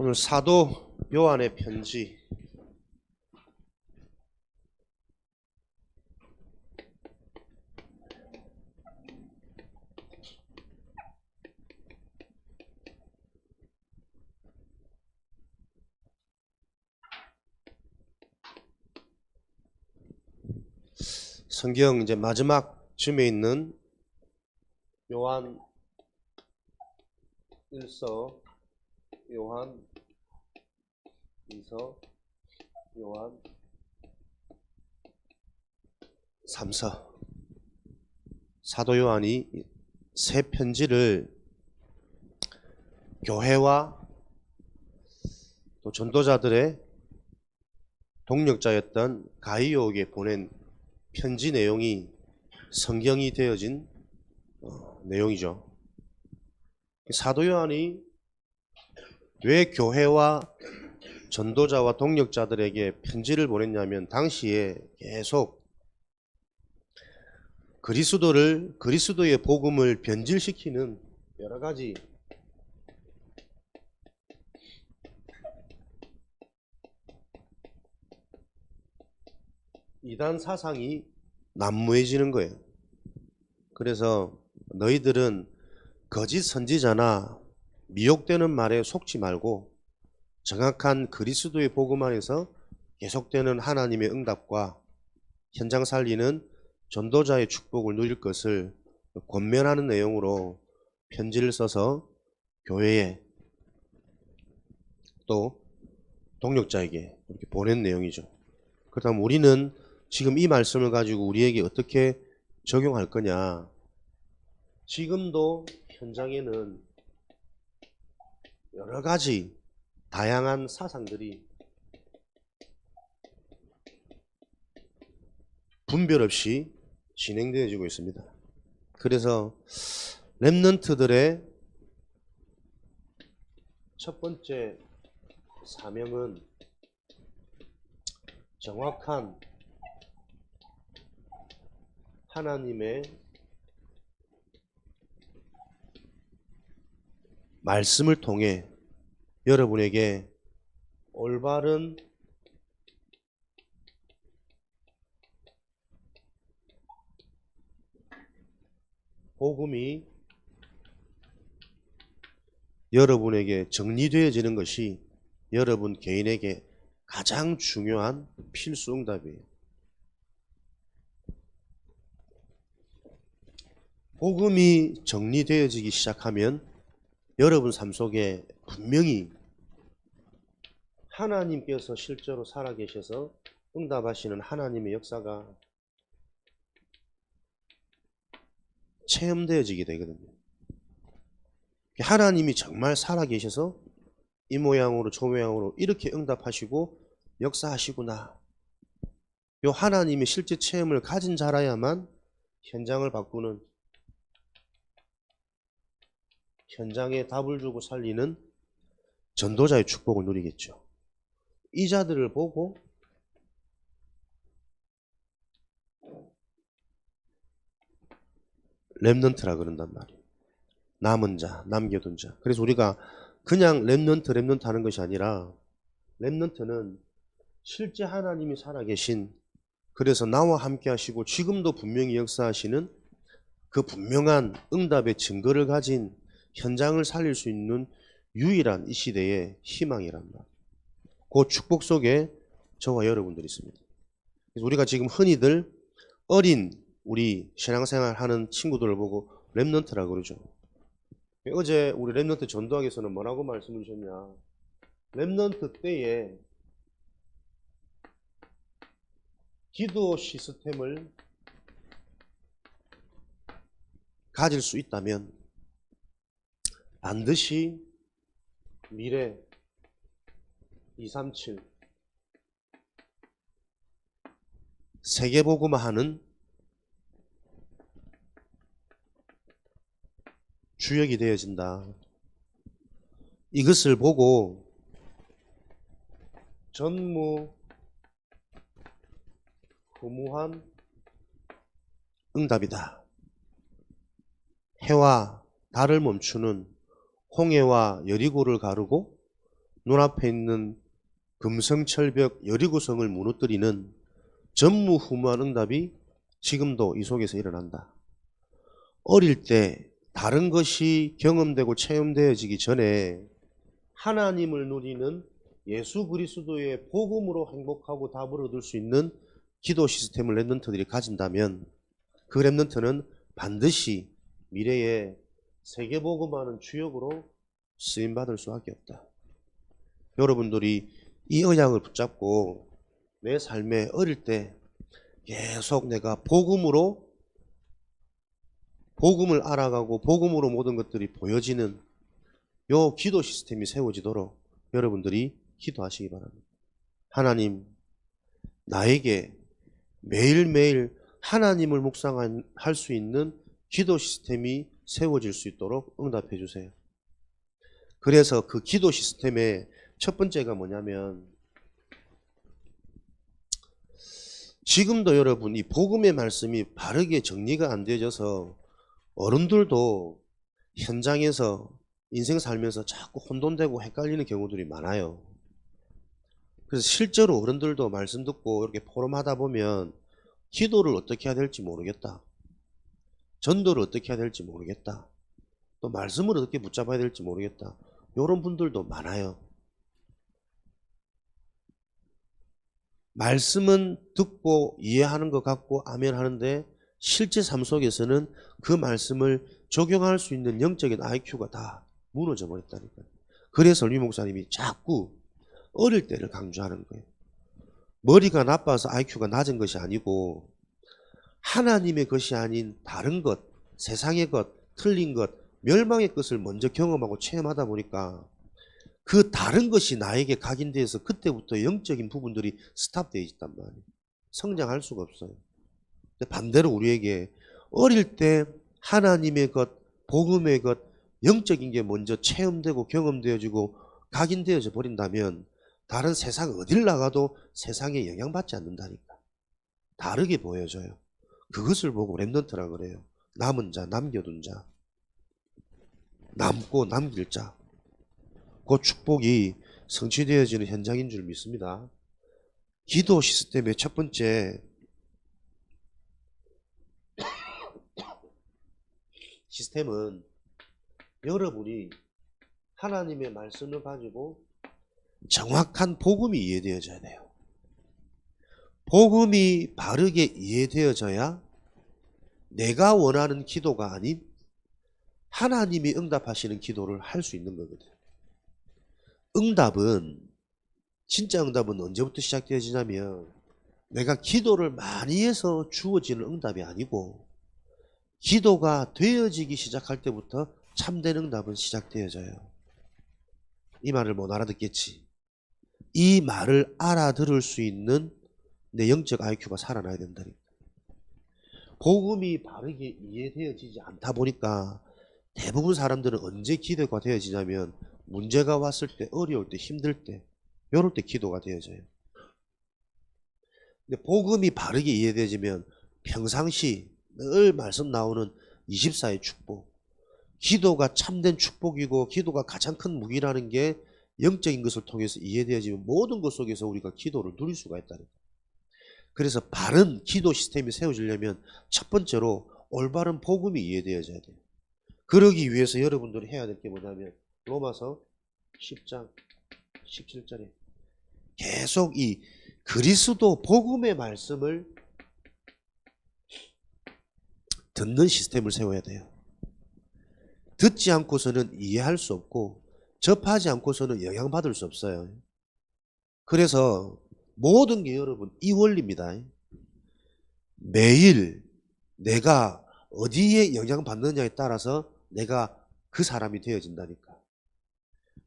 오늘 사도 요한의 편지 성경 이제 마지막 쯤에 있는 요한 1서, 요한 2서, 요한 3서 사도 요한이 세 편지를 교회와 또 전도자들의 동력자였던 가이오에게 보낸 편지 내용이 성경이 되어진 내용이죠. 사도 요한이 왜 교회와 전도자와 동력자들에게 편지를 보냈냐면 당시에 계속 그리스도의 복음을 변질시키는 여러 가지 이단 사상이 난무해지는 거예요. 그래서 너희들은 거짓 선지자나 미혹되는 말에 속지 말고 정확한 그리스도의 복음 안에서 계속되는 하나님의 응답과 현장 살리는 전도자의 축복을 누릴 것을 권면하는 내용으로 편지를 써서 교회에 또 동력자에게 이렇게 보낸 내용이죠. 그렇다면 우리는 지금 이 말씀을 가지고 우리에게 어떻게 적용할 거냐? 지금도 현장에는 여러 가지 다양한 사상들이 분별 없이 진행되어지고 있습니다. 그래서 렘넌트들의 첫 번째 사명은 정확한 하나님의 말씀을 통해 여러분에게 올바른 복음이 여러분에게 정리되어지는 것이 여러분 개인에게 가장 중요한 필수 응답이에요. 복음이 정리되어지기 시작하면 여러분 삶 속에 분명히 하나님께서 실제로 살아계셔서 응답하시는 하나님의 역사가 체험되어지게 되거든요. 하나님이 정말 살아계셔서 이 모양으로 저 모양으로 이렇게 응답하시고 역사하시구나. 요 하나님의 실제 체험을 가진 자라야만 현장을 바꾸는, 현장에 답을 주고 살리는 전도자의 축복을 누리겠죠. 이 자들을 보고 렘넌트라 그런단 말이에요. 남은 자, 남겨둔 자. 그래서 우리가 그냥 렘넌트 하는 것이 아니라 렘넌트는 실제 하나님이 살아계신, 그래서 나와 함께 하시고 지금도 분명히 역사하시는 그 분명한 응답의 증거를 가진 현장을 살릴 수 있는 유일한 이 시대의 희망이란 말이에요. 그 축복 속에 저와 여러분들이 있습니다. 그래서 우리가 지금 흔히들 어린 우리 신앙생활 하는 친구들을 보고 렘넌트라고 그러죠. 어제 우리 렘넌트 전도학에서는 뭐라고 말씀을 주셨냐? 렘넌트 때에 기도 시스템을 가질 수 있다면 반드시 미래 237 세계복음화하는 주역이 되어진다. 이것을 보고 전무후무한 응답이다. 해와 달을 멈추는 홍해와 여리고를 가르고 눈앞에 있는 금성철벽 여리고성을 무너뜨리는 전무후무한 응답이 지금도 이 속에서 일어난다. 어릴 때 다른 것이 경험되고 체험되어지기 전에 하나님을 누리는 예수 그리스도의 복음으로 행복하고 답을 얻을 수 있는 기도 시스템을 랩런트들이 가진다면 그 랩런트는 반드시 미래에 세계복음하는 주역으로 쓰임받을 수밖에 없다. 여러분들이 이 의향을 붙잡고 내 삶에 어릴 때 계속 내가 복음을 알아가고 복음으로 모든 것들이 보여지는 요 기도 시스템이 세워지도록 여러분들이 기도하시기 바랍니다. 하나님, 나에게 매일매일 하나님을 묵상할 수 있는 기도 시스템이 세워질 수 있도록 응답해 주세요. 그래서 그 기도 시스템의 첫 번째가 뭐냐면, 지금도 여러분 이 복음의 말씀이 바르게 정리가 안 되어져서 어른들도 현장에서 인생 살면서 자꾸 혼돈되고 헷갈리는 경우들이 많아요. 그래서 실제로 어른들도 말씀 듣고 이렇게 포럼하다 보면 기도를 어떻게 해야 될지 모르겠다. 전도를 어떻게 해야 될지 모르겠다. 또 말씀을 어떻게 붙잡아야 될지 모르겠다. 이런 분들도 많아요. 말씀은 듣고 이해하는 것 같고 아멘 하는데 실제 삶 속에서는 그 말씀을 적용할 수 있는 영적인 IQ가 다 무너져 버렸다니까요. 그래서 류 목사님이 자꾸 어릴 때를 강조하는 거예요. 머리가 나빠서 IQ가 낮은 것이 아니고 하나님의 것이 아닌 다른 것, 세상의 것, 틀린 것, 멸망의 것을 먼저 경험하고 체험하다 보니까 그 다른 것이 나에게 각인되어서 그때부터 영적인 부분들이 스탑되어 있단 말이에요. 성장할 수가 없어요. 근데 반대로 우리에게 어릴 때 하나님의 것, 복음의 것, 영적인 게 먼저 체험되고 경험되어지고 각인되어져 버린다면 다른 세상 어딜 나가도 세상에 영향받지 않는다니까. 다르게 보여져요. 그것을 보고 렘넌트라 그래요. 남은 자, 남겨둔 자. 남고 남길 자. 그 축복이 성취되어지는 현장인 줄 믿습니다. 기도 시스템의 첫 번째 시스템은 여러분이 하나님의 말씀을 가지고 정확한 복음이 이해되어져야 돼요. 복음이 바르게 이해되어져야 내가 원하는 기도가 아닌 하나님이 응답하시는 기도를 할 수 있는 거거든. 진짜 응답은 언제부터 시작되어지냐면 내가 기도를 많이 해서 주어지는 응답이 아니고 기도가 되어지기 시작할 때부터 참된 응답은 시작되어져요. 이 말을 못 알아듣겠지. 이 말을 알아들을 수 있는 내 영적 IQ가 살아나야 된다니까. 복음이 바르게 이해되어지지 않다 보니까 대부분 사람들은 언제 기도가 되어지냐면 문제가 왔을 때, 어려울 때, 힘들 때, 이럴 때 기도가 되어져요. 근데 복음이 바르게 이해되어지면 평상시 늘 말씀 나오는 24의 축복, 기도가 참된 축복이고 기도가 가장 큰 무기라는 게 영적인 것을 통해서 이해되어지면 모든 것 속에서 우리가 기도를 누릴 수가 있다는 거예요. 그래서 바른 기도 시스템이 세워지려면 첫 번째로 올바른 복음이 이해되어져야 돼요. 그러기 위해서 여러분들이 해야 될 게 뭐냐면 로마서 10장 17절에 계속 이 그리스도 복음의 말씀을 듣는 시스템을 세워야 돼요. 듣지 않고서는 이해할 수 없고 접하지 않고서는 영향받을 수 없어요. 그래서 모든 게 여러분 이 원리입니다. 매일 내가 어디에 영향받느냐에 따라서 내가 그 사람이 되어진다니까.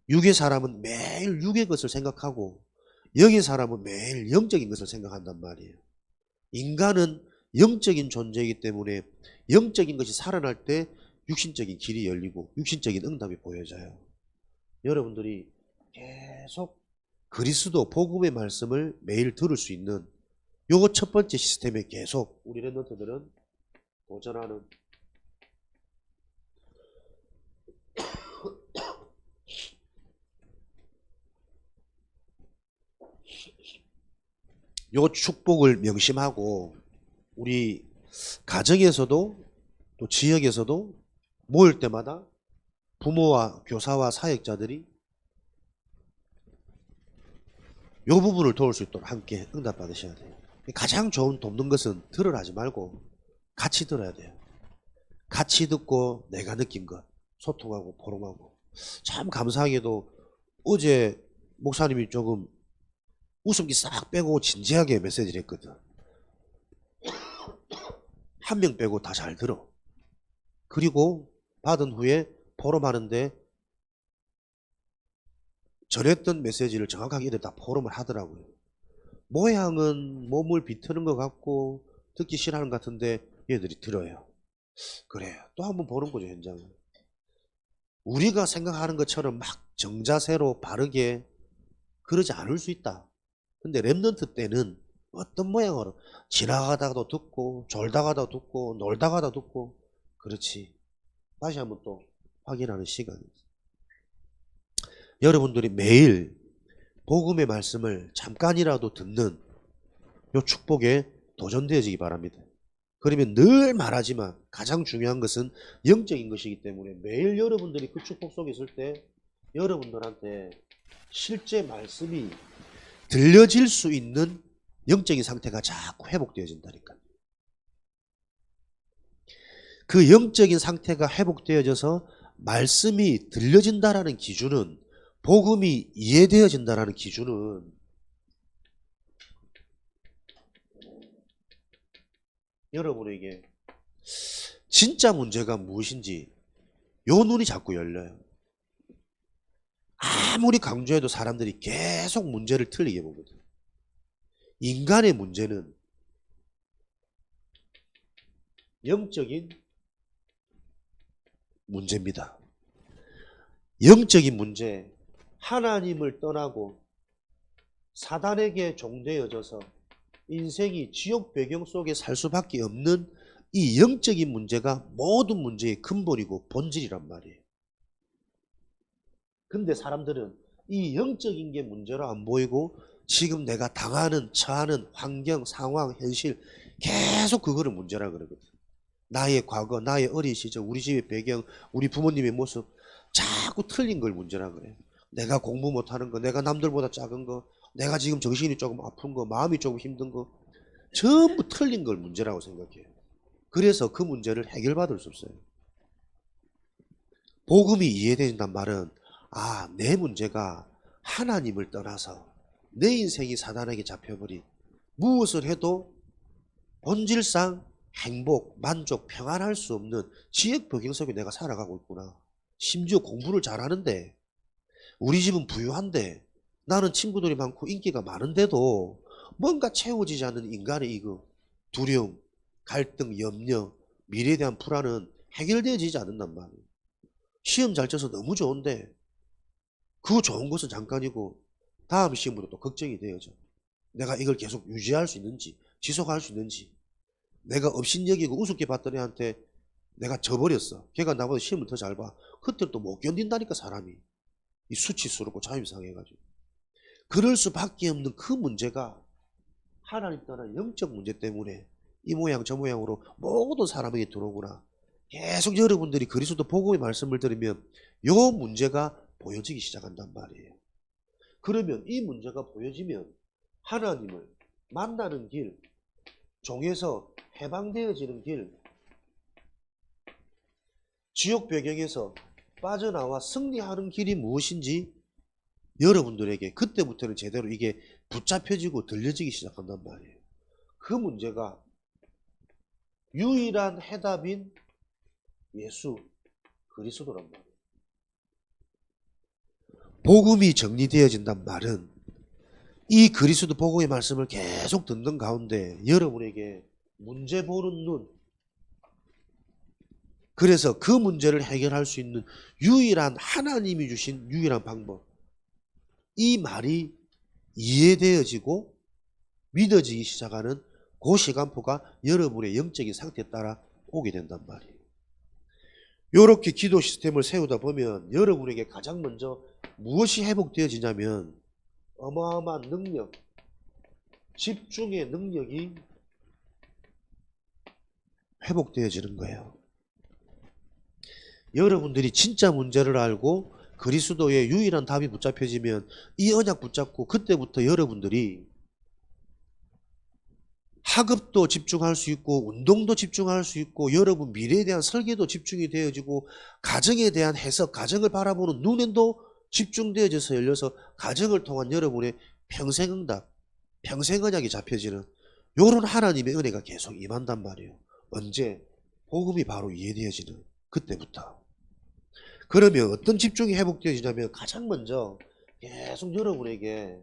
육의 사람은 매일 육의 것을 생각하고 영의 사람은 매일 영적인 것을 생각한단 말이에요. 인간은 영적인 존재이기 때문에 영적인 것이 살아날 때 육신적인 길이 열리고 육신적인 응답이 보여져요. 여러분들이 계속 그리스도 복음의 말씀을 매일 들을 수 있는 요거 첫 번째 시스템에 계속 우리 랩런트들은 도전하는 요 축복을 명심하고 우리 가정에서도 또 지역에서도 모일 때마다 부모와 교사와 사역자들이 요 부분을 도울 수 있도록 함께 응답받으셔야 돼요. 가장 좋은 돕는 것은 들으라 하지 말고 같이 들어야 돼요. 같이 듣고 내가 느낀 것 소통하고 포럼하고. 참 감사하게도 어제 목사님이 조금 웃음기 싹 빼고 진지하게 메시지를 했거든. 한 명 빼고 다 잘 들어. 그리고 받은 후에 포럼하는데 전했던 메시지를 정확하게 얘들 다 포럼을 하더라고요. 모양은 몸을 비트는 것 같고 듣기 싫어하는 것 같은데 얘들이 들어요. 그래, 또 한번 보는 거죠, 현장을. 우리가 생각하는 것처럼 막 정자세로 바르게 그러지 않을 수 있다. 근데 랩넌트 때는 어떤 모양으로 지나가다가도 듣고 졸다가도 듣고 놀다가도 듣고 그렇지. 다시 한번 또 확인하는 시간입니다. 여러분들이 매일 복음의 말씀을 잠깐이라도 듣는 요 축복에 도전되어지기 바랍니다. 그러면 늘 말하지만 가장 중요한 것은 영적인 것이기 때문에 매일 여러분들이 그 축복 속에 있을 때 여러분들한테 실제 말씀이 들려질 수 있는 영적인 상태가 자꾸 회복되어진다니까요. 그 영적인 상태가 회복되어져서 말씀이 들려진다라는 기준은, 복음이 이해되어진다라는 기준은 여러분에게 진짜 문제가 무엇인지 요 눈이 자꾸 열려요. 아무리 강조해도 사람들이 계속 문제를 틀리게 보거든. 인간의 문제는 영적인 문제입니다. 영적인 문제, 하나님을 떠나고 사단에게 종되어져서 인생이 지옥 배경 속에 살 수밖에 없는 이 영적인 문제가 모든 문제의 근본이고 본질이란 말이에요. 근데 사람들은 이 영적인 게 문제로 안 보이고 지금 내가 당하는, 처하는 환경, 상황, 현실 계속 그거를 문제라 그러거든. 나의 과거, 나의 어린 시절, 우리 집의 배경, 우리 부모님의 모습 자꾸 틀린 걸 문제라 그래요. 내가 공부 못하는 거, 내가 남들보다 작은 거, 내가 지금 정신이 조금 아픈 거, 마음이 조금 힘든 거 전부 틀린 걸 문제라고 생각해요. 그래서 그 문제를 해결받을 수 없어요. 복음이 이해된단 말은 내 문제가 하나님을 떠나서 내 인생이 사단에게 잡혀버린, 무엇을 해도 본질상 행복, 만족, 평안할 수 없는 지역 배경 속에 내가 살아가고 있구나. 심지어 공부를 잘하는데, 우리 집은 부유한데, 나는 친구들이 많고 인기가 많은데도 뭔가 채워지지 않는 인간의 이거 두려움, 갈등, 염려, 미래에 대한 불안은 해결되어지지 않는단 말이에요. 시험 잘 쳐서 너무 좋은데 그 좋은 것은 잠깐이고 다음 시험으로 또 걱정이 되어져. 내가 이걸 계속 유지할 수 있는지, 지속할 수 있는지. 내가 업신여기고 우습게 봤던 애한테 내가 져버렸어. 걔가 나보다 시험을 더 잘 봐. 그때 또 못 견딘다니까, 사람이. 이 수치스럽고 자존심 상해가지고. 그럴 수밖에 없는 그 문제가 하나님 떠난 영적 문제 때문에 이 모양 저 모양으로 모든 사람에게 들어오구나. 계속 여러분들이 그리스도 복음의 말씀을 들으면 요 문제가 보여지기 시작한단 말이에요. 그러면 이 문제가 보여지면 하나님을 만나는 길, 종에서 해방되어지는 길, 지옥 배경에서 빠져나와 승리하는 길이 무엇인지 여러분들에게 그때부터는 제대로 이게 붙잡혀지고 들려지기 시작한단 말이에요. 그 문제가 유일한 해답인 예수 그리스도란 말이에요. 복음이 정리되어진단 말은 이 그리스도 복음의 말씀을 계속 듣는 가운데 여러분에게 문제 보는 눈, 그래서 그 문제를 해결할 수 있는 유일한, 하나님이 주신 유일한 방법, 이 말이 이해되어지고 믿어지기 시작하는 그 시간표가 여러분의 영적인 상태에 따라 오게 된단 말이에요. 이렇게 기도 시스템을 세우다 보면 여러분에게 가장 먼저 무엇이 회복되어지냐면 어마어마한 능력, 집중의 능력이 회복되어지는 거예요. 여러분들이 진짜 문제를 알고 그리스도의 유일한 답이 붙잡혀지면 이 언약 붙잡고 그때부터 여러분들이 학업도 집중할 수 있고 운동도 집중할 수 있고 여러분 미래에 대한 설계도 집중이 되어지고 가정에 대한 해석, 가정을 바라보는 눈에도 집중되어져서 열려서 가정을 통한 여러분의 평생응답, 평생언약이 잡혀지는 이런 하나님의 은혜가 계속 임한단 말이에요. 언제? 복음이 바로 이해되어지는 그때부터. 그러면 어떤 집중이 회복되어지냐면 가장 먼저 계속 여러분에게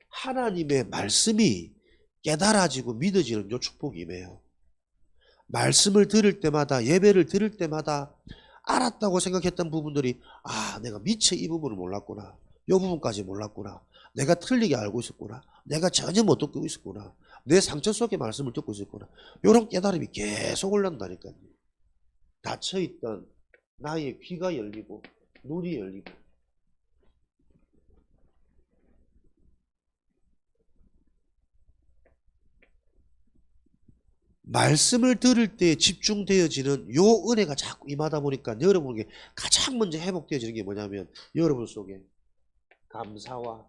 하나님의 말씀이 깨달아지고 믿어지는 요 축복이 임해요. 말씀을 들을 때마다 예배를 들을 때마다 알았다고 생각했던 부분들이 내가 미처 이 부분을 몰랐구나. 이 부분까지 몰랐구나. 내가 틀리게 알고 있었구나. 내가 전혀 못 듣고 있었구나. 내 상처 속의 말씀을 듣고 있었구나. 이런 깨달음이 계속 올라온다니까요. 닫혀있던 나의 귀가 열리고 눈이 열리고 말씀을 들을 때 집중되어지는 요 은혜가 자꾸 임하다 보니까 여러분에게 가장 먼저 회복되어지는 게 뭐냐면 여러분 속에 감사와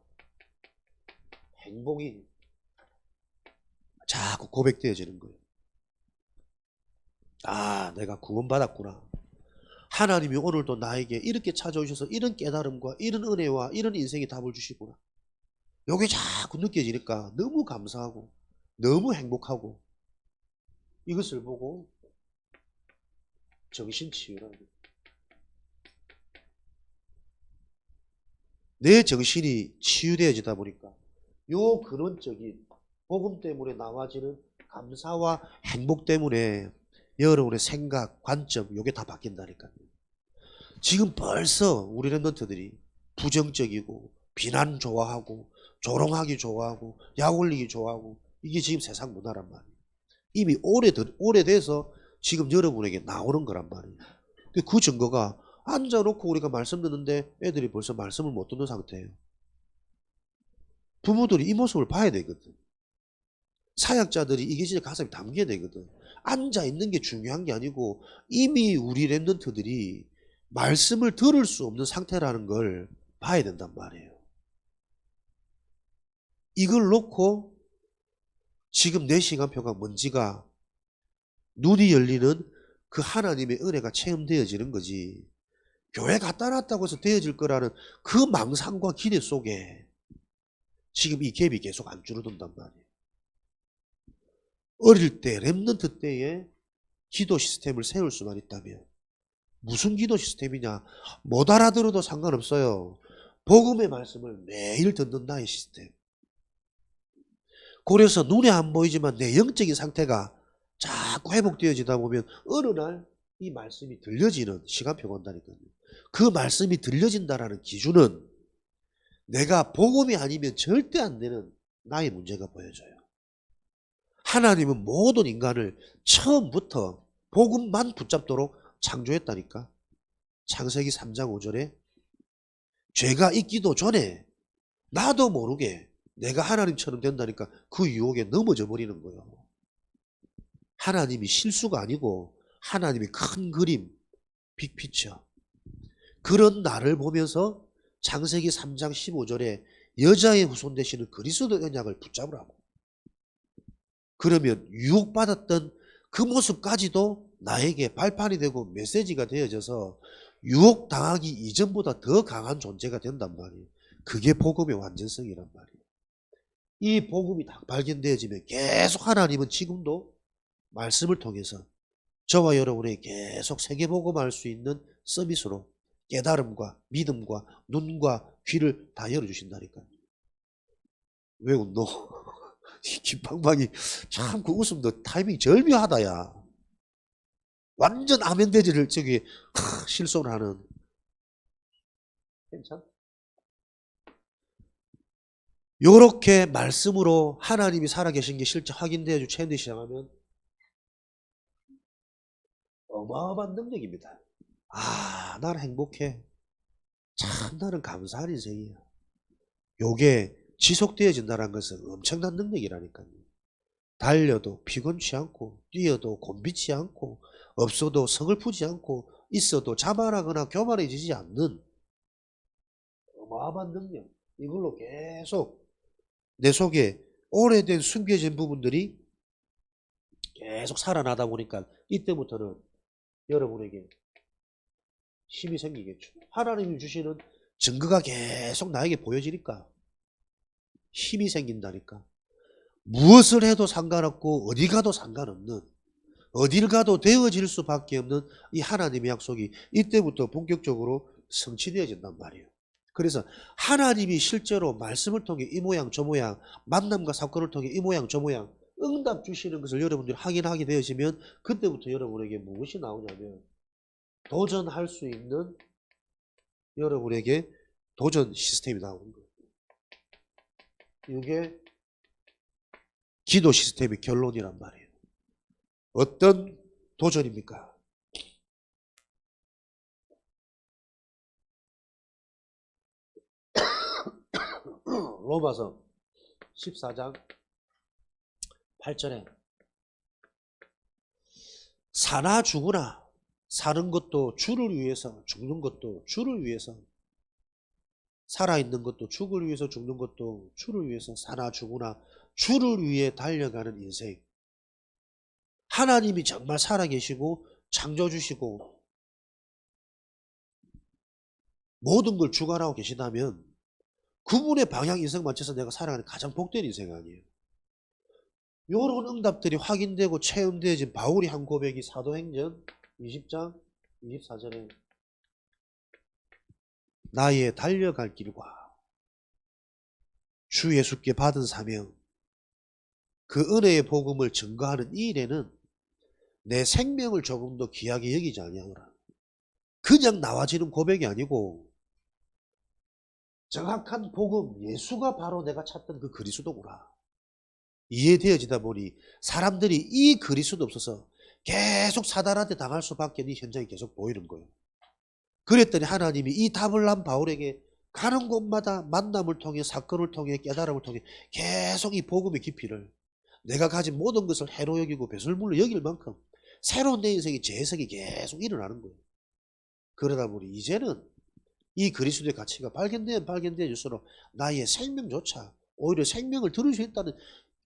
행복이 자꾸 고백되어지는 거예요. 내가 구원받았구나. 하나님이 오늘도 나에게 이렇게 찾아오셔서 이런 깨달음과 이런 은혜와 이런 인생의 답을 주시구나. 요게 자꾸 느껴지니까 너무 감사하고 너무 행복하고 이것을 보고 정신 치유라는 거예요. 내 정신이 치유되어지다 보니까 요 근원적인 복음 때문에 나와지는 감사와 행복 때문에 여러분의 생각, 관점 요게 다 바뀐다니까요. 지금 벌써 우리 랩런트들이 부정적이고 비난 좋아하고 조롱하기 좋아하고 약 올리기 좋아하고 이게 지금 세상 문화란 말이에요. 이미 오래돼서 지금 여러분에게 나오는 거란 말이에요. 그 증거가 앉아놓고 우리가 말씀 듣는데 애들이 벌써 말씀을 못 듣는 상태예요. 부모들이 이 모습을 봐야 되거든. 사역자들이 이게 진짜 가슴에 담겨야 되거든. 앉아있는 게 중요한 게 아니고 이미 우리 랩런트들이 말씀을 들을 수 없는 상태라는 걸 봐야 된단 말이에요. 이걸 놓고 지금 내 시간표가 뭔지가 눈이 열리는 그 하나님의 은혜가 체험되어지는 거지. 교회 갖다 놨다고 해서 되어질 거라는 그 망상과 기대 속에 지금 이 갭이 계속 안 줄어든단 말이에요. 어릴 때 랩런트 때에 기도 시스템을 세울 수만 있다면 무슨 기도 시스템이냐? 못 알아들어도 상관없어요. 복음의 말씀을 매일 듣는 나의 시스템. 그래서 눈에 안 보이지만 내 영적인 상태가 자꾸 회복되어지다 보면 어느 날 이 말씀이 들려지는 시간표가 온다니까요. 그 말씀이 들려진다라는 기준은 내가 복음이 아니면 절대 안 되는 나의 문제가 보여져요. 하나님은 모든 인간을 처음부터 복음만 붙잡도록 창조했다니까. 창세기 3장 5절에 죄가 있기도 전에 나도 모르게 내가 하나님처럼 된다니까 그 유혹에 넘어져 버리는 거예요. 하나님이 실수가 아니고 하나님이 큰 그림, 빅피처. 그런 나를 보면서 창세기 3장 15절에 여자의 후손 되시는 그리스도 언약을 붙잡으라고. 그러면 유혹받았던 그 모습까지도 나에게 발판이 되고 메시지가 되어져서 유혹당하기 이전보다 더 강한 존재가 된단 말이에요. 그게 복음의 완전성이란 말이에요. 이 복음이 딱 발견되어지면 계속 하나님은 지금도 말씀을 통해서 저와 여러분에게 계속 세계복음할 수 있는 서비스로 깨달음과 믿음과 눈과 귀를 다 열어주신다니까요. 왜 웃노? 김방방이 참 그 웃음도 타이밍 절묘하다 야. 완전 아멘대지를 저기 실속을 하는. 괜찮? 요렇게 말씀으로 하나님이 살아계신 게 실제 확인되어지고 체험되기 시작하면 어마어마한 능력입니다. 나는 행복해. 참 나는 감사한 인생이야. 요게 지속되어진다는 것은 엄청난 능력이라니까요. 달려도 피곤치 않고 뛰어도 곤비치 않고 없어도 서글프지 않고 있어도 자만하거나 교만해지지 않는 어마어마한 능력. 이걸로 계속 내 속에 오래된 숨겨진 부분들이 계속 살아나다 보니까 이때부터는 여러분에게 힘이 생기겠죠. 하나님이 주시는 증거가 계속 나에게 보여지니까 힘이 생긴다니까. 무엇을 해도 상관없고 어디 가도 상관없는, 어딜 가도 되어질 수밖에 없는 이 하나님의 약속이 이때부터 본격적으로 성취되어진단 말이에요. 그래서 하나님이 실제로 말씀을 통해 이 모양 저 모양, 만남과 사건을 통해 이 모양 저 모양 응답 주시는 것을 여러분들이 확인하게 되어지면 그때부터 여러분에게 무엇이 나오냐면 도전할 수 있는 여러분에게 도전 시스템이 나오는 거예요. 이게 기도 시스템의 결론이란 말이에요. 어떤 도전입니까? 로마서 14장 8절에 사나 죽으나 사는 것도 주를 위해서, 죽는 것도 주를 위해서, 살아있는 것도 주를 위해서, 죽는 것도 주를 위해서, 사나 죽으나 주를 위해 달려가는 인생. 하나님이 정말 살아계시고 창조주시고 모든 걸 주관하고 계시다면 그분의 방향 인생 맞춰서 내가 살아가는 가장 복된 인생 아니에요. 이런 응답들이 확인되고 체험되어진 바울이 한 고백이 사도행전 20장 24절에 나의 달려갈 길과 주 예수께 받은 사명, 그 은혜의 복음을 증거하는 이 일에는 내 생명을 조금 더 귀하게 여기지 아니하노라. 그냥 나와지는 고백이 아니고 정확한 복음, 예수가 바로 내가 찾던 그 그리스도구나 이해되어지다 보니 사람들이 이 그리스도 없어서 계속 사단한테 당할 수밖에 없는 현장이 계속 보이는 거예요. 그랬더니 하나님이 이 답을 난 바울에게 가는 곳마다 만남을 통해, 사건을 통해, 깨달음을 통해 계속 이 복음의 깊이를, 내가 가진 모든 것을 해로 여기고 배설물로 여길 만큼 새로운 내 인생의 재해석이 계속 일어나는 거예요. 그러다 보니 이제는 이 그리스도의 가치가 발견되어질수록 나의 생명조차 오히려 생명을 들을 수 있다는,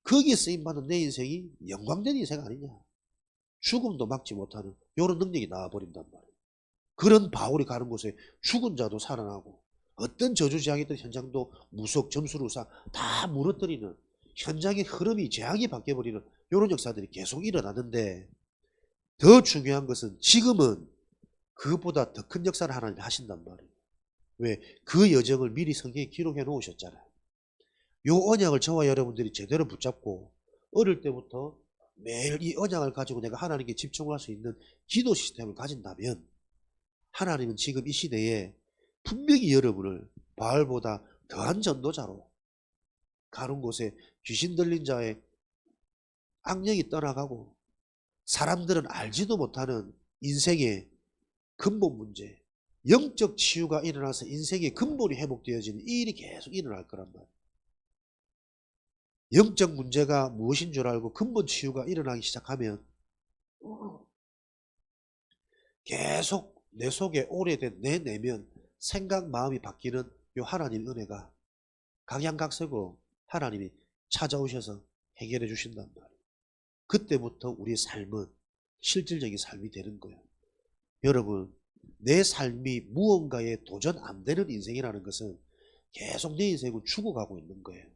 거기에 쓰임받는 내 인생이 영광된 인생 아니냐. 죽음도 막지 못하는 이런 능력이 나와버린단 말이에요. 그런 바울이 가는 곳에 죽은 자도 살아나고 어떤 저주지향했던 현장도 무속, 점수루사 다 무너뜨리는, 현장의 흐름이 재앙이 바뀌어버리는 이런 역사들이 계속 일어나는데, 더 중요한 것은 지금은 그것보다 더 큰 역사를 하나님이 하신단 말이에요. 왜? 그 여정을 미리 성경에 기록해 놓으셨잖아요. 요 언약을 저와 여러분들이 제대로 붙잡고 어릴 때부터 매일 이 언약을 가지고 내가 하나님께 집중할 수 있는 기도 시스템을 가진다면 하나님은 지금 이 시대에 분명히 여러분을 바알보다 더한 전도자로, 가는 곳에 귀신 들린 자의 악령이 떠나가고 사람들은 알지도 못하는 인생의 근본 문제, 영적 치유가 일어나서 인생의 근본이 회복되어지는 이 일이 계속 일어날 거란 말이에요. 영적 문제가 무엇인 줄 알고 근본 치유가 일어나기 시작하면 계속 내 속에 오래된 내 내면, 생각, 마음이 바뀌는 요 하나님 은혜가 각양각색으로 하나님이 찾아오셔서 해결해 주신단 말이에요. 그때부터 우리의 삶은 실질적인 삶이 되는 거예요. 여러분, 내 삶이 무언가에 도전 안 되는 인생이라는 것은 계속 내 인생을 죽어가고 있는 거예요.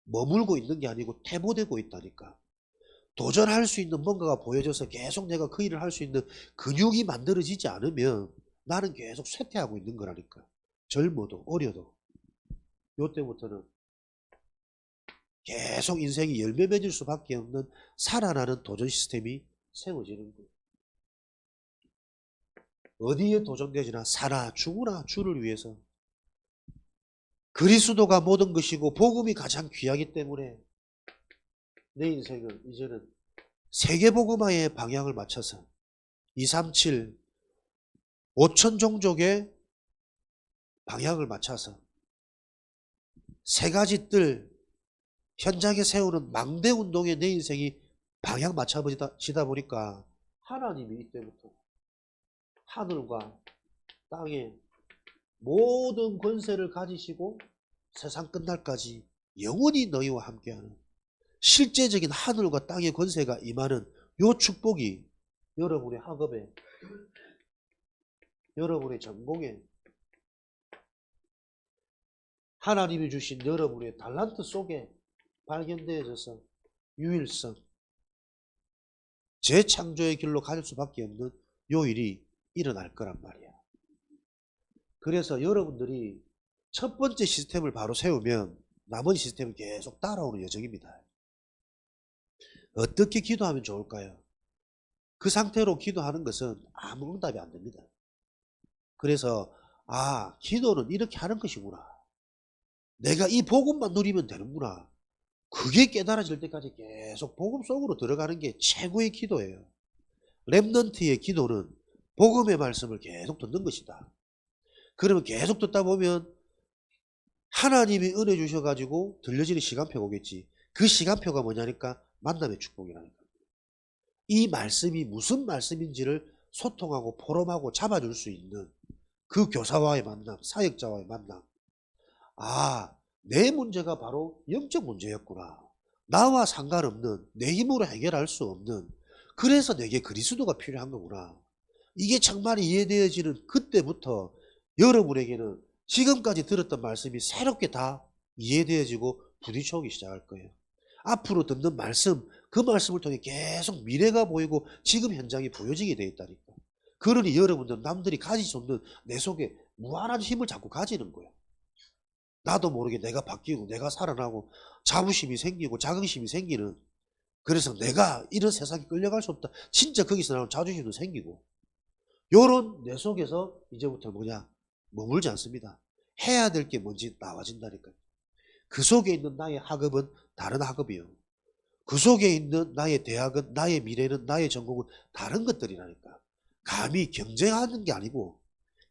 머물고 있는 게 아니고 퇴보되고 있다니까. 도전할 수 있는 뭔가가 보여져서 계속 내가 그 일을 할 수 있는 근육이 만들어지지 않으면 나는 계속 쇠퇴하고 있는 거라니까. 젊어도 어려도. 요때부터는 계속 인생이 열매 맺을 수밖에 없는 살아나는 도전 시스템이 세워지는 거예요. 어디에 도전되지나 살아 죽으나 주를 위해서. 그리스도가 모든 것이고 복음이 가장 귀하기 때문에 내 인생은 이제는 세계복음화의 방향을 맞춰서 237 5천 종족의 방향을 맞춰서 세 가지 뜰 현장에 세우는 망대 운동에 내 인생이 방향 맞춰지다 보니까 하나님이 이때부터 하늘과 땅에 모든 권세를 가지시고 세상 끝날까지 영원히 너희와 함께하는 실제적인 하늘과 땅의 권세가 임하는 요 축복이 여러분의 학업에, 여러분의 전공에, 하나님이 주신 여러분의 달란트 속에 발견되어져서 유일성, 재창조의 길로 갈 수밖에 없는 요 일이 일어날 거란 말이야. 그래서 여러분들이 첫 번째 시스템을 바로 세우면 나머지 시스템은 계속 따라오는 여정입니다. 어떻게 기도하면 좋을까요? 그 상태로 기도하는 것은 아무 응답이 안 됩니다. 그래서 기도는 이렇게 하는 것이구나. 내가 이 복음만 누리면 되는구나. 그게 깨달아질 때까지 계속 복음 속으로 들어가는 게 최고의 기도예요. 렘넌트의 기도는 복음의 말씀을 계속 듣는 것이다. 그러면 계속 듣다 보면 하나님이 은혜 주셔가지고 들려지는 시간표가 오겠지. 그 시간표가 뭐냐니까 만남의 축복이라니까. 이 말씀이 무슨 말씀인지를 소통하고 포럼하고 잡아줄 수 있는 그 교사와의 만남, 사역자와의 만남. 내 문제가 바로 영적 문제였구나. 나와 상관없는, 내 힘으로 해결할 수 없는, 그래서 내게 그리스도가 필요한 거구나. 이게 정말 이해되어지는 그때부터 여러분에게는 지금까지 들었던 말씀이 새롭게 다 이해되어지고 부딪혀오기 시작할 거예요. 앞으로 듣는 말씀, 그 말씀을 통해 계속 미래가 보이고 지금 현장이 보여지게 되어 있다니까. 그러니 여러분들 남들이 가질 수 없는 내 속에 무한한 힘을 자꾸 가지는 거예요. 나도 모르게 내가 바뀌고 내가 살아나고 자부심이 생기고 자긍심이 생기는, 그래서 내가 이런 세상에 끌려갈 수 없다. 진짜 거기서 나오는 자존심도 생기고, 요런 내 속에서 이제부터 머물지 않습니다. 해야 될 게 뭔지 나와진다니까요. 그 속에 있는 나의 학업은 다른 학업이요. 그 속에 있는 나의 대학은, 나의 미래는, 나의 전공은 다른 것들이라니까. 감히 경쟁하는 게 아니고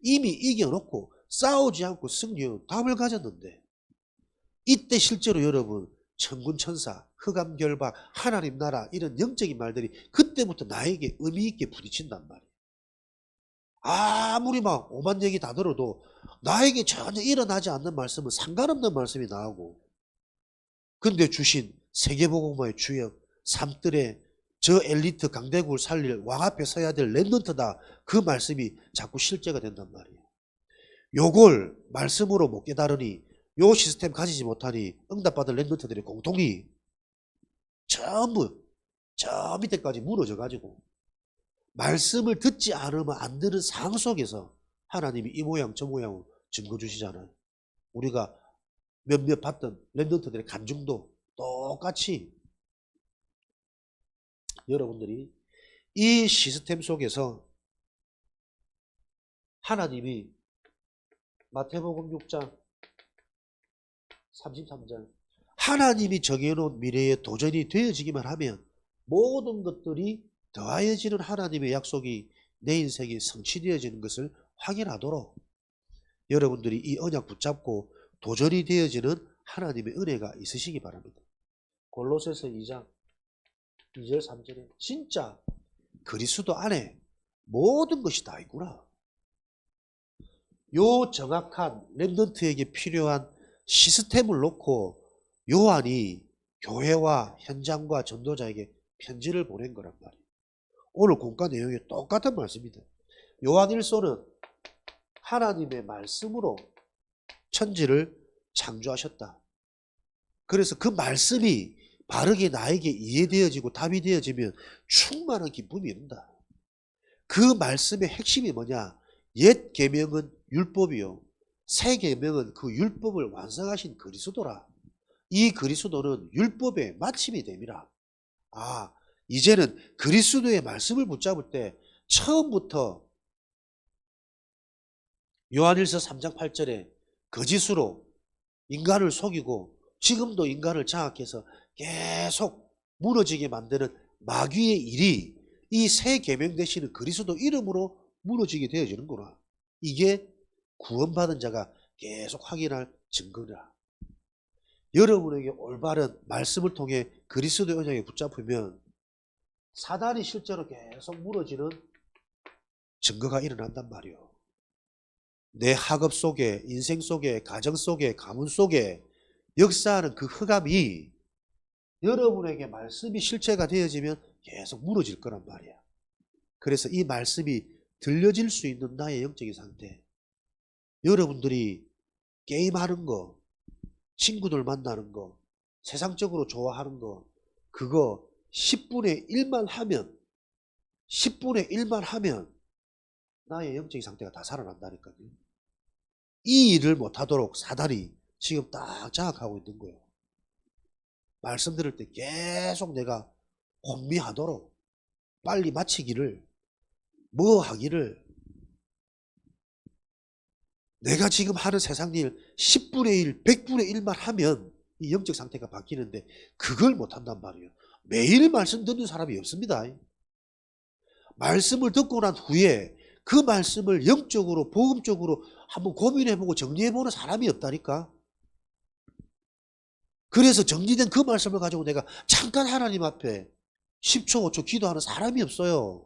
이미 이겨놓고 싸우지 않고 승리의 답을 가졌는데, 이때 실제로 여러분 천군천사, 흑암결박, 하나님 나라 이런 영적인 말들이 그때부터 나에게 의미 있게 부딪힌단 말이에요. 아무리 막 오만 얘기 다 들어도 나에게 전혀 일어나지 않는 말씀은 상관없는 말씀이 나오고, 근데 주신 세계복음화의 주역, 삼뜰에 저 엘리트 강대국을 살릴 왕 앞에 서야 될 렘넌트다, 그 말씀이 자꾸 실제가 된단 말이에요. 요걸 말씀으로 못 깨달으니, 요 시스템 가지지 못하니 응답받을 렘넌트들이 공통이 전부 저 밑에까지 무너져 가지고 말씀을 듣지 않으면 안 되는 상황 속에서 하나님이 이 모양 저 모양으로 증거 주시잖아요. 우리가 몇몇 봤던 렘넌트들의 간증도 똑같이 여러분들이 이 시스템 속에서 하나님이 마태복음 6장 33절 하나님이 정해놓은 미래에 도전이 되어지기만 하면 모든 것들이 더하여지는 하나님의 약속이 내 인생에 성취되어지는 것을 확인하도록 여러분들이 이 언약 붙잡고 도전이 되어지는 하나님의 은혜가 있으시기 바랍니다. 골로새서 2장 2절 3절에 진짜 그리스도 안에 모든 것이 다 있구나. 요 정확한 렘넌트에게 필요한 시스템을 놓고 요한이 교회와 현장과 전도자에게 편지를 보낸 거란 말이에요. 오늘 공과 내용이 똑같은 말씀입니다. 요한 1서는 하나님의 말씀으로 천지를 창조하셨다. 그래서 그 말씀이 바르게 나에게 이해되어지고 답이 되어지면 충만한 기쁨이 이른다. 그 말씀의 핵심이 뭐냐? 옛 계명은 율법이요, 새 계명은 그 율법을 완성하신 그리스도라. 이 그리스도는 율법의 마침이 됨이라. 이제는 그리스도의 말씀을 붙잡을 때 처음부터 요한일서 3장 8절에 거짓으로 인간을 속이고 지금도 인간을 장악해서 계속 무너지게 만드는 마귀의 일이 이 새 계명 되시는 그리스도 이름으로 무너지게 되어지는구나. 이게 구원받은 자가 계속 확인할 증거라. 여러분에게 올바른 말씀을 통해 그리스도의 언약에 붙잡으면 사단이 실제로 계속 무너지는 증거가 일어난단 말이에요. 내 학업 속에, 인생 속에, 가정 속에, 가문 속에 역사하는 그 흑암이 여러분에게 말씀이 실체가 되어지면 계속 무너질 거란 말이야. 그래서 이 말씀이 들려질 수 있는 나의 영적인 상태, 여러분들이 게임하는 거, 친구들 만나는 거, 세상적으로 좋아하는 거, 그거 10분의 1만 하면 10분의 1만 하면 나의 영적인 상태가 다 살아난다니까요. 이 일을 못하도록 사단이 지금 딱 장악하고 있는 거예요. 말씀 들을 때 계속 내가 혼미하도록 빨리 마치기를, 뭐 하기를, 내가 지금 하는 세상 일 10분의 1, 100분의 1만 하면 이 영적 상태가 바뀌는데 그걸 못한단 말이에요. 매일 말씀 듣는 사람이 없습니다. 말씀을 듣고 난 후에 그 말씀을 영적으로, 복음적으로 한번 고민해보고 정리해보는 사람이 없다니까. 그래서 정리된 그 말씀을 가지고 내가 잠깐 하나님 앞에 10초, 5초 기도하는 사람이 없어요.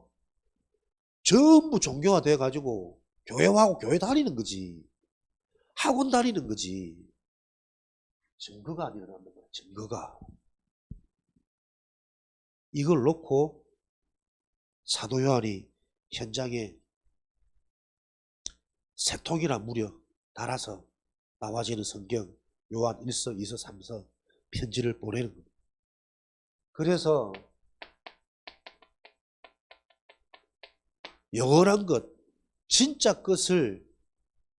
전부 종교화 돼가지고 교회하고 교회 다니는 거지. 학원 다니는 거지. 증거가 아니라는 거야. 증거가. 이걸 놓고 사도 요한이 현장에 세 통이나 무려 달아서 나와지는 성경, 요한 1서, 2서, 3서 편지를 보내는 겁니다. 그래서 영원한 것, 진짜 것을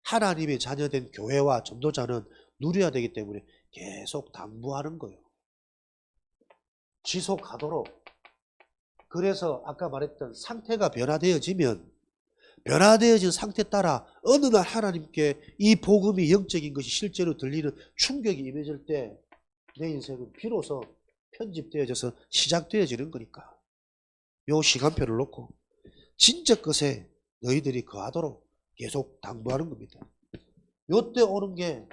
하나님의 자녀된 교회와 전도자는 누려야 되기 때문에 계속 당부하는 거예요. 지속하도록. 그래서 아까 말했던 상태가 변화되어지면 변화되어진 상태 따라 어느 날 하나님께 이 복음이 영적인 것이 실제로 들리는 충격이 임해질 때 내 인생은 비로소 편집되어져서 시작되어지는 거니까. 요 시간표를 놓고 진짜 것에 너희들이 거하도록 계속 당부하는 겁니다. 요때 오는 게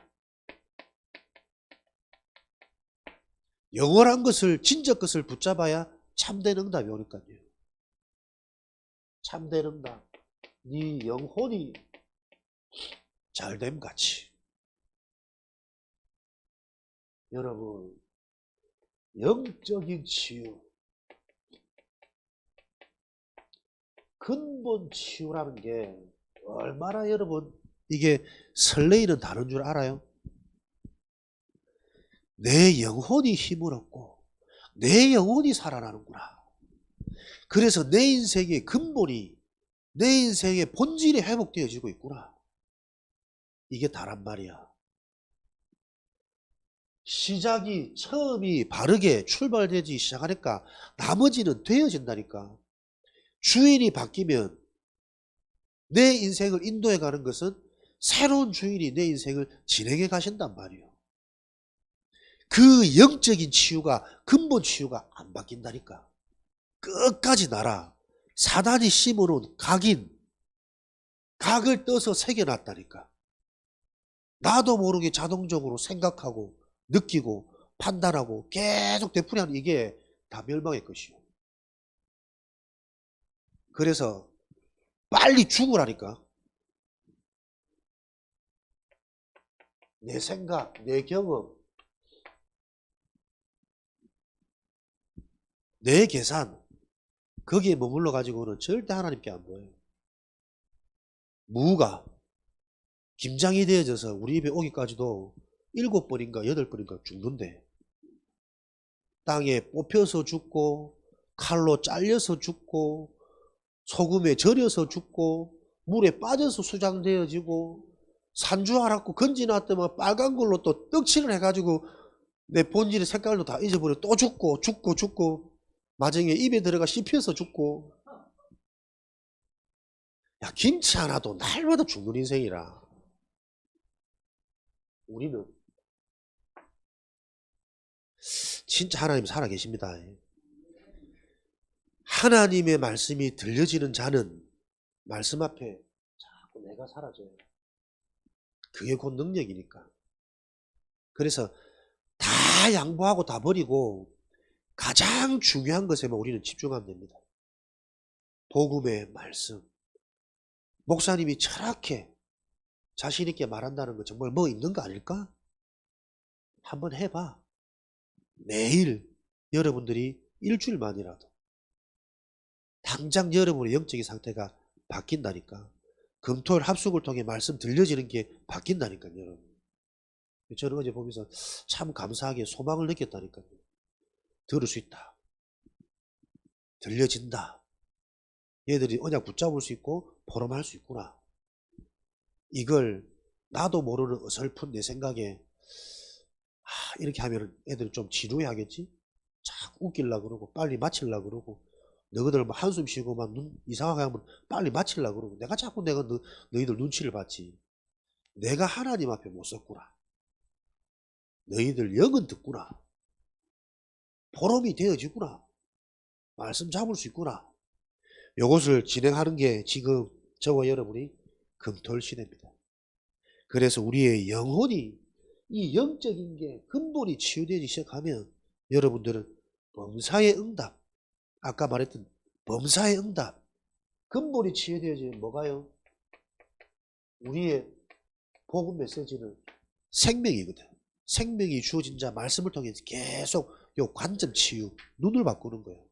영원한 것을, 진짜 것을 붙잡아야 참된 응답이 오니까요. 참된 응답. 네 영혼이 잘됨 같이. 여러분, 영적인 치유, 근본 치유라는 게 얼마나 여러분 이게 설레이는 단어인 줄 알아요? 내 영혼이 힘을 얻고 내 영혼이 살아나는구나. 그래서 내 인생의 근본이, 내 인생의 본질이 회복되어지고 있구나. 이게 다란 말이야. 시작이, 처음이 바르게 출발되지 시작하니까 나머지는 되어진다니까. 주인이 바뀌면 내 인생을 인도해 가는 것은 새로운 주인이 내 인생을 진행해 가신단 말이에요. 그 영적인 치유가, 근본 치유가 안 바뀐다니까. 끝까지 날아. 사단이 심어놓은 각을 떠서 새겨놨다니까. 나도 모르게 자동적으로 생각하고 느끼고 판단하고 계속 되풀이하는 이게 다 멸망의 것이요. 그래서 빨리 죽으라니까. 내 생각, 내 경험, 내 계산, 거기에 머물러 가지고는 절대 하나님께 안 보여요. 무가 김장이 되어져서 우리 입에 오기까지도 7번인가 8번인가 죽는데, 땅에 뽑혀서 죽고 칼로 잘려서 죽고 소금에 절여서 죽고 물에 빠져서 수장되어지고 산주 알았고 건지놨더만 빨간 걸로 또 떡칠을 해가지고 내 본질의 색깔도 다 잊어버려 또 죽고 마지막에 입에 들어가 씹혀서 죽고. 야, 김치 하나도 날마다 죽는 인생이라. 우리는 진짜 하나님 살아계십니다. 하나님의 말씀이 들려지는 자는 말씀 앞에 자꾸 내가 사라져요. 그게 곧 능력이니까. 그래서 다 양보하고 다 버리고 가장 중요한 것에만 우리는 집중하면 됩니다. 복음의 말씀. 목사님이 철학해 자신 있게 말한다는 거 정말 뭐 있는 거 아닐까? 한번 해봐. 매일 여러분들이 일주일만이라도 당장 여러분의 영적인 상태가 바뀐다니까. 금토일 합숙을 통해 말씀 들려지는 게 바뀐다니까요, 여러분. 저는 어제 보면서 참 감사하게 소망을 느꼈다니까요. 들을 수 있다. 들려진다. 얘들이 언약 붙잡을 수 있고 포럼할 수 있구나. 이걸 나도 모르는 어설픈 내 생각에 이렇게 하면 애들이 좀 지루해 하겠지? 자꾸 웃기려고 그러고 빨리 마치려고 그러고 너희들 뭐 한숨 쉬고 막 눈 이상하게 하면 빨리 마치려고 그러고 내가 자꾸 너희들 눈치를 봤지. 내가 하나님 앞에 못 섰구나. 너희들 영은 듣구나. 포럼이 되어지구나. 말씀 잡을 수 있구나. 요것을 진행하는 게 지금 저와 여러분이 금토일 시대입니다. 그래서 우리의 영혼이 이 영적인 게 근본이 치유되기 시작하면 여러분들은 범사의 응답, 아까 말했던 범사의 응답, 근본이 치유되어지면 뭐가요? 우리의 복음 메시지는 생명이거든. 생명이 주어진 자 말씀을 통해서 계속 요 관점 치유, 눈을 바꾸는 거예요.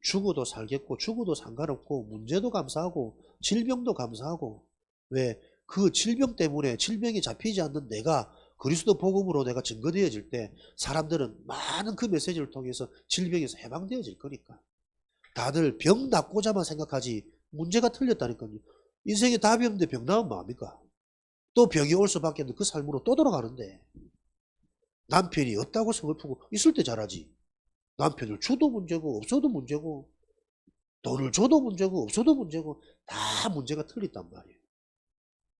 죽어도 살겠고 죽어도 상관없고 문제도 감사하고 질병도 감사하고 왜? 그 질병 때문에 질병이 잡히지 않는 내가 그리스도 복음으로 내가 증거되어질 때 사람들은 많은 그 메시지를 통해서 질병에서 해방되어질 거니까. 다들 병 낫고자만 생각하지 문제가 틀렸다니까요. 인생에 답이 없는데 병 나으면 뭐합니까? 또 병이 올 수밖에 없는 그 삶으로 또 돌아가는데 남편이 없다고 서글프고 있을 때 잘하지. 남편을 줘도 문제고 없어도 문제고 돈을 줘도 문제고 없어도 문제고 다 문제가 틀렸단 말이에요.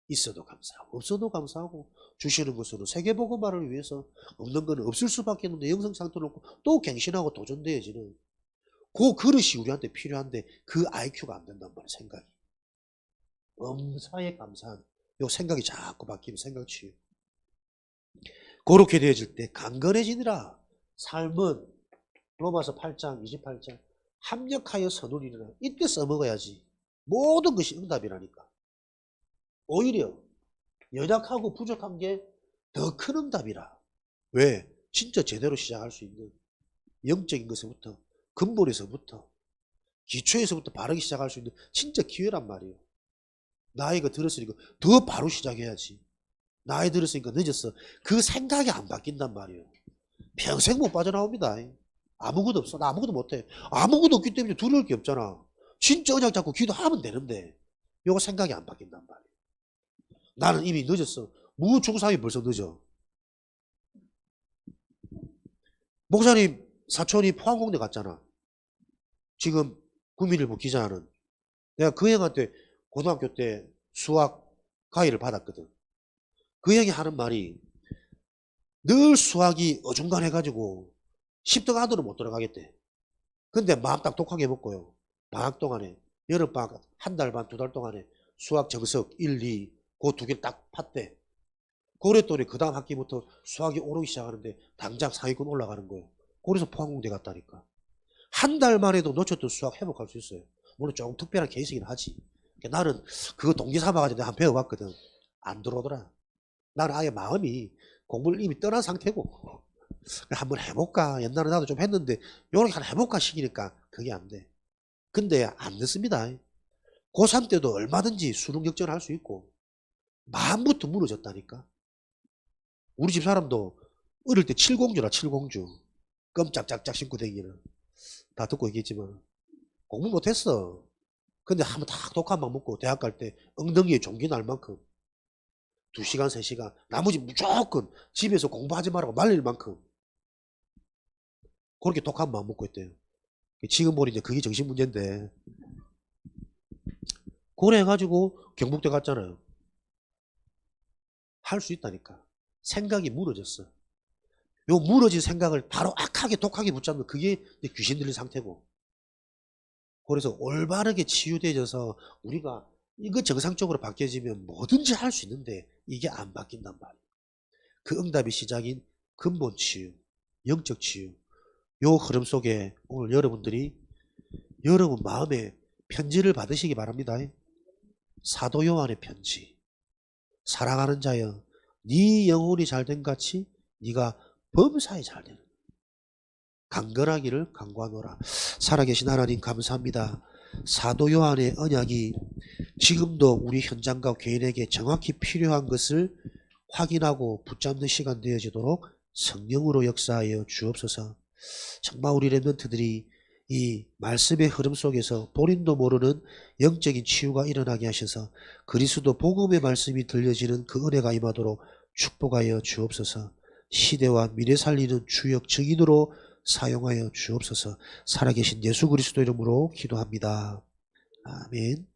있어도 감사하고 없어도 감사하고 주시는 것으로 세계복음화를 위해서 없는 것은 없을 수밖에 없는데 영성 상태를 놓고 또 갱신하고 도전되어지는 그 그릇이 우리한테 필요한데 그 IQ가 안 된단 말이에요. 생각이. 엄사에 감사한 요 생각이 자꾸 바뀌면 생각치유. 그렇게 되어질 때 강건해지니라. 삶은 로마서 8장 28장 합력하여 선우리라. 이때 써먹어야지. 모든 것이 응답이라니까. 오히려 연약하고 부족한 게 더 큰 응답이라. 왜? 진짜 제대로 시작할 수 있는 영적인 것에부터 근본에서부터 기초에서부터 바르게 시작할 수 있는 진짜 기회란 말이에요. 나이가 들었으니까 더 바로 시작해야지. 나이 들었으니까 늦었어. 그 생각이 안 바뀐단 말이에요. 평생 못 빠져나옵니다. 아무것도 없어. 나 아무것도 못해. 아무것도 없기 때문에 두려울 게 없잖아. 진짜 언약 잡고 기도하면 되는데 요거 생각이 안 바뀐단 말이에요. 나는 이미 늦었어. 무중상이 벌써 늦어. 목사님 사촌이 포항공대 갔잖아. 지금 국민일보 기자는. 내가 그 형한테 고등학교 때 수학 과외를 받았거든. 그 형이 하는 말이 늘 수학이 어중간해가지고 10등 안으로 못 들어가겠대. 근데 마음 딱 독하게 먹고요. 방학 동안에 여름방학 한 달 반, 두 달 동안에 수학 정석 1, 2 그 두 개 딱 팠대. 그랬더니 그 다음 학기부터 수학이 오르기 시작하는데 당장 상위권 올라가는 거예요. 그래서 포항공대 갔다니까. 한 달 만에도 놓쳤던 수학 회복할 수 있어요. 물론 조금 특별한 케이스긴 하지. 나는 그거 동기 삼아가지고 한번 배워봤거든. 안 들어오더라. 나는 아예 마음이 공부를 이미 떠난 상태고 한번 해볼까. 옛날에 나도 좀 했는데 요렇게 한번 해볼까 시기니까 그게 안 돼. 근데 안 늦습니다. 고3 때도 얼마든지 수능 역전을 할 수 있고 마음부터 무너졌다니까. 우리 집 사람도 어릴 때 칠공주라 칠공주. 껌짝짝짝 신고 다니기는 다 듣고 있겠지만 공부 못했어. 근데 한번 딱 독한 밥 먹고 대학 갈 때 엉덩이에 종기 날 만큼 2시간 3시간 나머지 무조건 집에서 공부하지 말라고 말릴 만큼 그렇게 독한 밥 먹고 있대요. 지금 보니 이제 그게 정신 문제인데 그래가지고 경북대 갔잖아요. 할 수 있다니까. 생각이 무너졌어. 요 무너진 생각을 바로 악하게 독하게 붙잡는 그게 귀신 들린 상태고. 그래서 올바르게 치유되어져서 우리가 이거 정상적으로 바뀌어지면 뭐든지 할 수 있는데 이게 안 바뀐단 말이에요. 그 응답의 시작인 근본 치유, 영적 치유, 요 흐름 속에 오늘 여러분들이 여러분 마음에 편지를 받으시기 바랍니다. 사도 요한의 편지. 사랑하는 자여, 네 영혼이 잘된 같이 네가 범사에 잘되는 강건하기를 간구하노라. 살아계신 하나님 감사합니다. 사도 요한의 언약이 지금도 우리 현장과 개인에게 정확히 필요한 것을 확인하고 붙잡는 시간 되어지도록 성령으로 역사하여 주옵소서. 정말 우리 렘넌트들이 이 말씀의 흐름 속에서 본인도 모르는 영적인 치유가 일어나게 하셔서 그리스도 복음의 말씀이 들려지는 그 은혜가 임하도록 축복하여 주옵소서. 시대와 미래 살리는 주역 증인으로 사용하여 주옵소서. 살아계신 예수 그리스도 이름으로 기도합니다. 아멘.